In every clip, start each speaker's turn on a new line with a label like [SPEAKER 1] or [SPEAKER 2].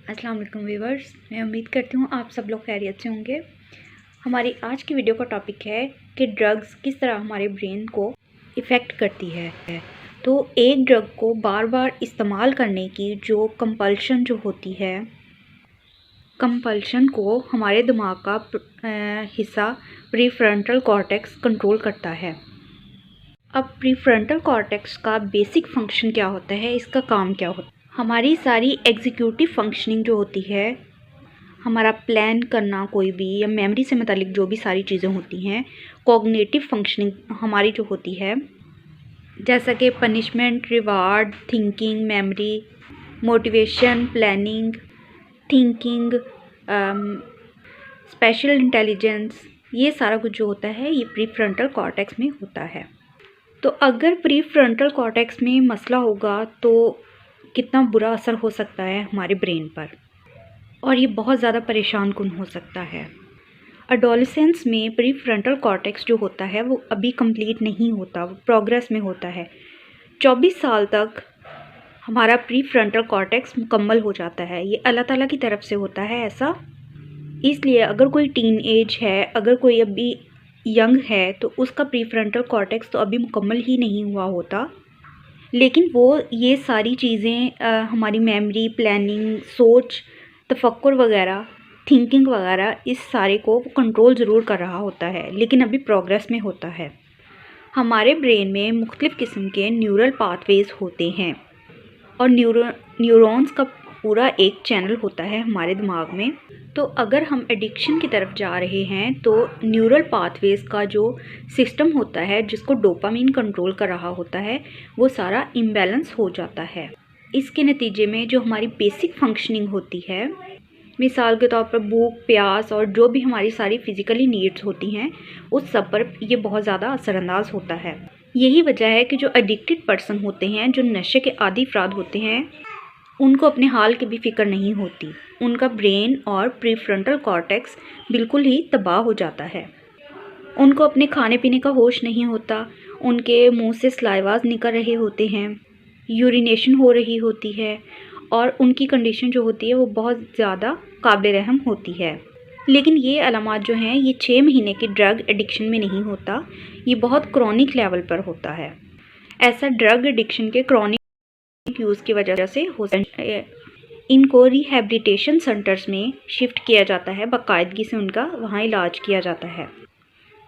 [SPEAKER 1] अस्सलाम वालेकुम व्यूअर्स, मैं उम्मीद करती हूँ आप सब लोग खैरियत से होंगे। हमारी आज की वीडियो का टॉपिक है कि ड्रग्स किस तरह हमारे ब्रेन को इफ़ेक्ट करती है। तो एक ड्रग को बार बार इस्तेमाल करने की जो कंपल्शन जो होती है, कंपल्शन को हमारे दिमाग का हिस्सा प्रीफ्रंटल कॉर्टेक्स कंट्रोल करता है। अब प्रीफ्रंटल कॉर्टेक्स का बेसिक फंक्शन क्या होता है, इसका काम क्या होता है? हमारी सारी एग्जीक्यूटिव फंक्शनिंग जो होती है, हमारा प्लान करना कोई भी या मेमोरी से मुतालिक जो भी सारी चीज़ें होती हैं, कॉग्निटिव फंक्शनिंग हमारी जो होती है, जैसा कि punishment, reward, thinking, memory, motivation, planning, thinking, special intelligence, ये सारा कुछ जो होता है ये प्रीफ्रंटल कॉर्टेक्स में होता है। तो अगर प्रीफ्रंटल कॉर्टेक्स में मसला होगा तो कितना बुरा असर हो सकता है हमारे ब्रेन पर, और ये बहुत ज़्यादा परेशान कुन हो सकता है। एडोलेसेंस में प्रीफ्रंटल कॉर्टेक्स जो होता है वो अभी कंप्लीट नहीं होता, वो प्रोग्रेस में होता है। 24 साल तक हमारा प्रीफ्रंटल कॉर्टेक्स मुकम्मल हो जाता है। ये अल्लाह ताला की तरफ से होता है ऐसा। इसलिए अगर कोई टीन एज है, अगर कोई अभी यंग है, तो उसका प्रीफ्रंटल कॉर्टेक्स तो अभी मुकम्मल ही नहीं हुआ होता, लेकिन वो ये सारी चीज़ें हमारी मेमोरी, प्लानिंग, सोच, तफक्कुर वगैरह, थिंकिंग वगैरह, इस सारे को वो कंट्रोल ज़रूर कर रहा होता है, लेकिन अभी प्रोग्रेस में होता है। हमारे ब्रेन में मुख्तलिफ़ किस्म के न्यूरल पाथवेज़ होते हैं और न्यूरॉन्स का पूरा एक चैनल होता है हमारे दिमाग में। तो अगर हम एडिक्शन की तरफ जा रहे हैं तो न्यूरल पाथवेज़ का जो सिस्टम होता है, जिसको डोपामीन कंट्रोल कर रहा होता है, वो सारा इम्बैलेंस हो जाता है। इसके नतीजे में जो हमारी बेसिक फंक्शनिंग होती है, मिसाल के तौर पर भूख, प्यास और जो भी हमारी सारी फ़िज़िकली नीड्स होती हैं, उस सब पर ये बहुत ज़्यादा असरअंदाज होता है। यही वजह है कि जो एडिक्टेड पर्सन होते हैं, जो नशे के आदी अफराद होते हैं, उनको अपने हाल की भी फ़िक्र नहीं होती। उनका ब्रेन और प्रीफ्रंटल कॉर्टेक्स बिल्कुल ही तबाह हो जाता है। उनको अपने खाने पीने का होश नहीं होता, उनके मुंह से सलाइवाज निकल रहे होते हैं, यूरिनेशन हो रही होती है, और उनकी कंडीशन जो होती है वो बहुत ज़्यादा काबिल रहम होती है। लेकिन ये अलामात जो हैं, ये 6 महीने की ड्रग एडिक्शन में नहीं होता, ये बहुत क्रॉनिक लेवल पर होता है। ऐसा ड्रग एडिक्शन के क्रॉनिक यूज़ की वजह से हो सकता है। इनको रिहैबिलिटेशन सेंटर्स में शिफ्ट किया जाता है, बाकायदगी से उनका वहाँ इलाज किया जाता है।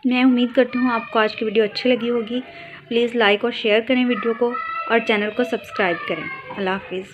[SPEAKER 1] मैं उम्मीद करती हूँ आपको आज की वीडियो अच्छी लगी होगी। प्लीज़ लाइक और शेयर करें वीडियो को, और चैनल को सब्सक्राइब करें। अल्लाह हाफिज़।